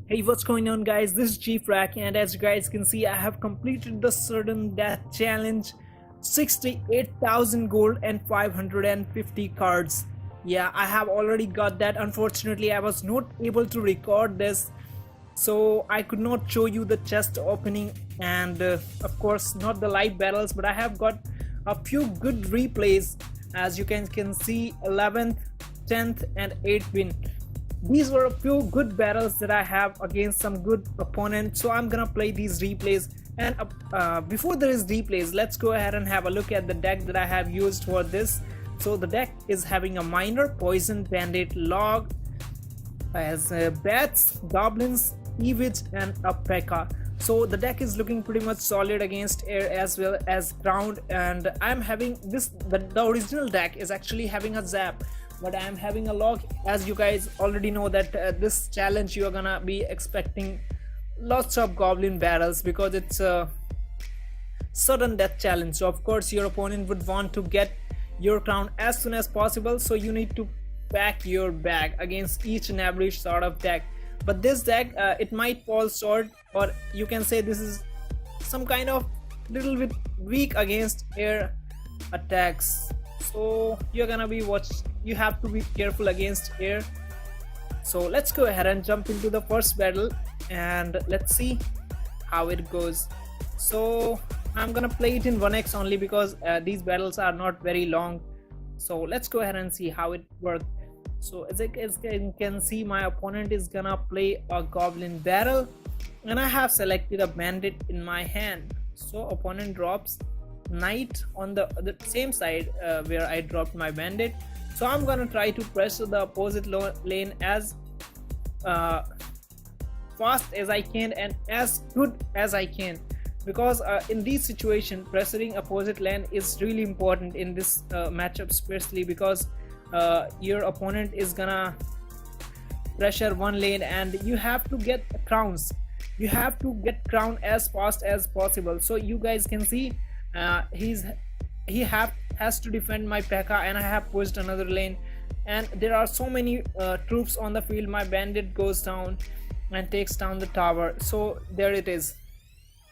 Hey, what's going on guys, this is Chief Rack, and as you guys can see I have completed the sudden death challenge. 68,000 gold and 550 cards. Yeah, I have already got that. Unfortunately I was not able to record this, so I could not show you the chest opening and of course not the live battles, but I have got a few good replays. As you can see, 11th, 10th and 8th win. These were a few good battles that I have against some good opponents, so I'm gonna play these replays. And before there is replays, let's go ahead and have a look at the deck that I have used for this. So the deck is having a miner, poison, bandit, log, as bats, goblins, evage and a Pekka. So the deck is looking pretty much solid against air as well as ground, and I'm having this, the original deck is actually having a zap, but I am having a log. As you guys already know that this challenge you are gonna be expecting lots of goblin battles because it's a sudden death challenge. So of course your opponent would want to get your crown as soon as possible, so you need to pack your bag against each and every sort of deck. But this deck it might fall short, or you can say this is some kind of little bit weak against air attacks, so you're gonna be you have to be careful against air. So let's go ahead and jump into the first battle and let's see how it goes. So I'm gonna play it in 1x only because these battles are not very long, so let's go ahead and see how it works. So as you can see, my opponent is gonna play a goblin battle and I have selected a bandit in my hand. So opponent drops knight on the same side where I dropped my bandit. So I'm gonna try to press the opposite lane as fast as I can and as good as I can, because in these situations pressuring opposite lane is really important in this matchup, especially because your opponent is gonna pressure one lane and you have to get crowns. You have to get crown as fast as possible. So you guys can see he has to defend my Pekka and I have pushed another lane, and there are so many troops on the field. My bandit goes down and takes down the tower. So there it is,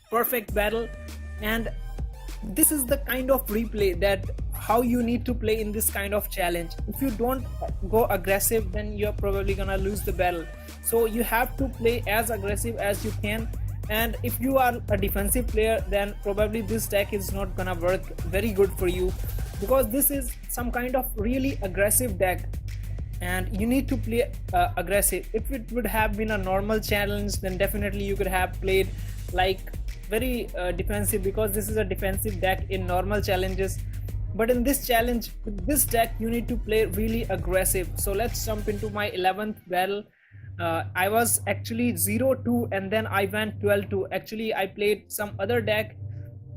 perfect battle. And this is the kind of replay that how you need to play in this kind of challenge. If you don't go aggressive, then you're probably gonna lose the battle. So you have to play as aggressive as you can, and if you are a defensive player, then probably this deck is not gonna work very good for you, because this is some kind of really aggressive deck and you need to play aggressive. If it would have been a normal challenge, then definitely you could have played like very defensive, because this is a defensive deck in normal challenges. But in this challenge with this deck you need to play really aggressive. So let's jump into my 11th battle. I was actually 0-2 and then I went 12-2. Actually I played some other deck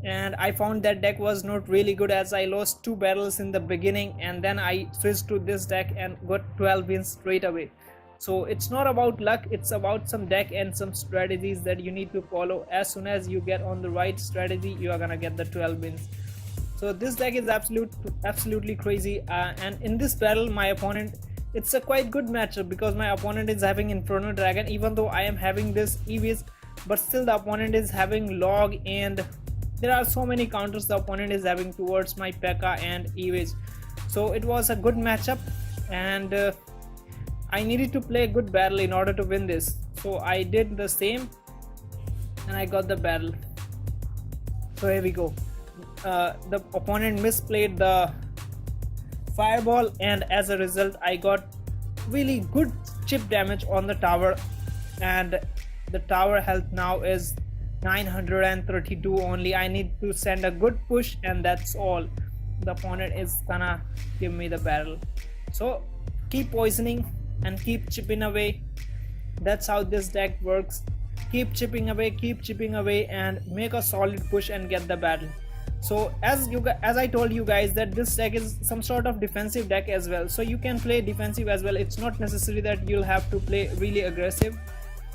and I found that deck was not really good, as I lost 2 battles in the beginning and then I switched to this deck and got 12 wins straight away. So it's not about luck, it's about some deck and some strategies that you need to follow. As soon as you get on the right strategy, you are gonna get the 12 wins. So this deck is absolutely crazy, and in this battle my opponent, it's a quite good matchup because my opponent is having Inferno Dragon, even though I am having this EVs, but still the opponent is having log, and there are so many counters the opponent is having towards my Pekka and EVs. So it was a good matchup, and I needed to play a good battle in order to win this. So I did the same and I got the battle. So here we go. The opponent misplayed the fireball, and as a result I got really good chip damage on the tower, and the tower health now is 932 only. I need to send a good push and that's all. The opponent is gonna give me the battle. So keep poisoning and keep chipping away. That's how this deck works. Keep chipping away and make a solid push and get the battle. So as I told you guys that this deck is some sort of defensive deck as well, so you can play defensive as well. It's not necessary that you'll have to play really aggressive.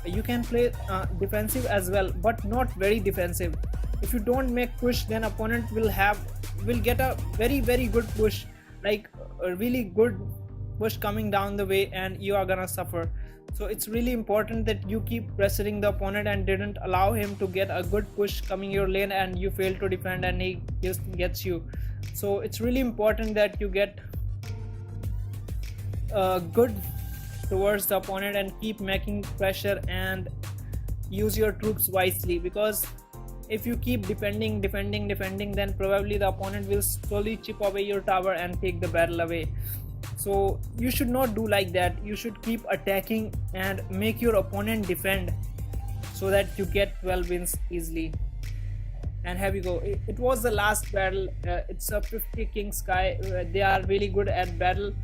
You can play defensive as well, but not very defensive. If you don't make push, then opponent will get a very good push like a really good push coming down the way, and you are gonna suffer. So it's really important that you keep pressuring the opponent and didn't allow him to get a good push coming your lane and you fail to defend and he just gets you. So it's really important that you get good towards the opponent and keep making pressure and use your troops wisely, because if you keep defending, then probably the opponent will slowly chip away your tower and take the battle away. So you should not do like that. You should keep attacking and make your opponent defend so that you get 12 wins easily. And here we go. It was the last battle. It's a 50 King Sky. They are really good at battle,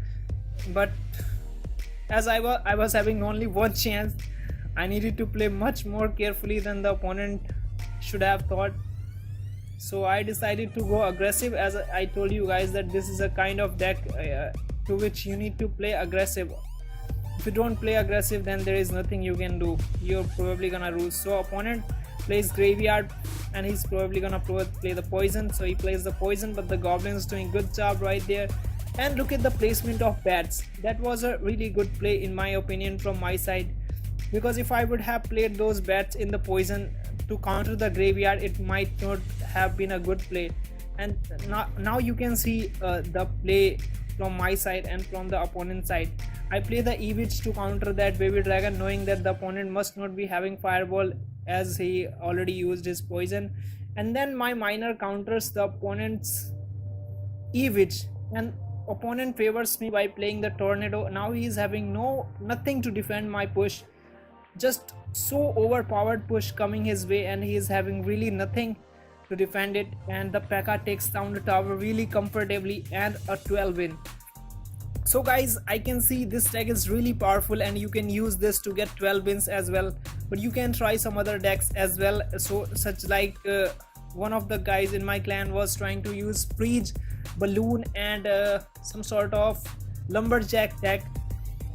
but as I was having only one chance, I needed to play much more carefully than the opponent should have thought. So I decided to go aggressive, as I told you guys that this is a kind of deck to which you need to play aggressive. If you don't play aggressive, then there is nothing you can do. You're probably gonna lose. So opponent plays graveyard and he's probably gonna play the poison. So he plays the poison, but the goblins doing good job right there. And look at the placement of bats. That was a really good play in my opinion from my side, because if I would have played those bats in the poison to counter the graveyard, it might not have been a good play. And now you can see the play from my side and from the opponent's side. I play the E-Witch to counter that baby dragon, knowing that the opponent must not be having fireball as he already used his poison. And then my miner counters the opponent's E-Witch, and opponent favors me by playing the tornado. Now he is having nothing to defend my push, just so overpowered push coming his way, and he is having really nothing to defend it. And the Pekka takes down the tower really comfortably and a 12 win. So guys, I can see this deck is really powerful and you can use this to get 12 wins as well, but you can try some other decks as well. So such like one of the guys in my clan was trying to use Freeze, Balloon and some sort of lumberjack deck.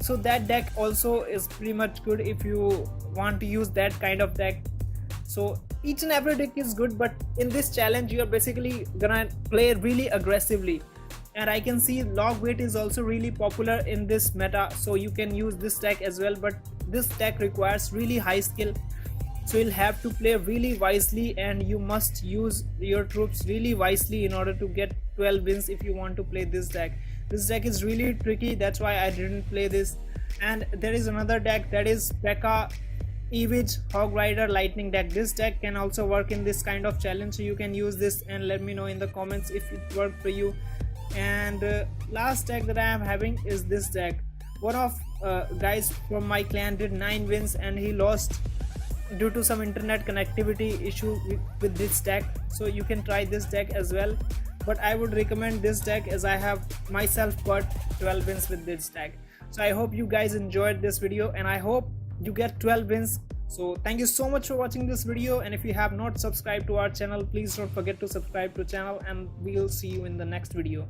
So that deck also is pretty much good if you want to use that kind of deck. So each and every deck is good, but in this challenge you are basically gonna play really aggressively. And I can see log weight is also really popular in this meta, so you can use this deck as well, but this deck requires really high skill, so you'll have to play really wisely and you must use your troops really wisely in order to get 12 wins if you want to play this deck. This deck is really tricky, that's why I didn't play this. And there is another deck, that is Pekka E-Witch Hog Rider Lightning deck. This deck can also work in this kind of challenge, so you can use this and let me know in the comments if it worked for you. And last deck that I am having is this deck. One of guys from my clan did 9 wins and he lost due to some internet connectivity issue with this deck, so you can try this deck as well, but I would recommend this deck as I have myself got 12 wins with this deck. So I hope you guys enjoyed this video and I hope you get 12 wins. So thank you so much for watching this video, and if you have not subscribed to our channel, please don't forget to subscribe to the channel, and we'll see you in the next video.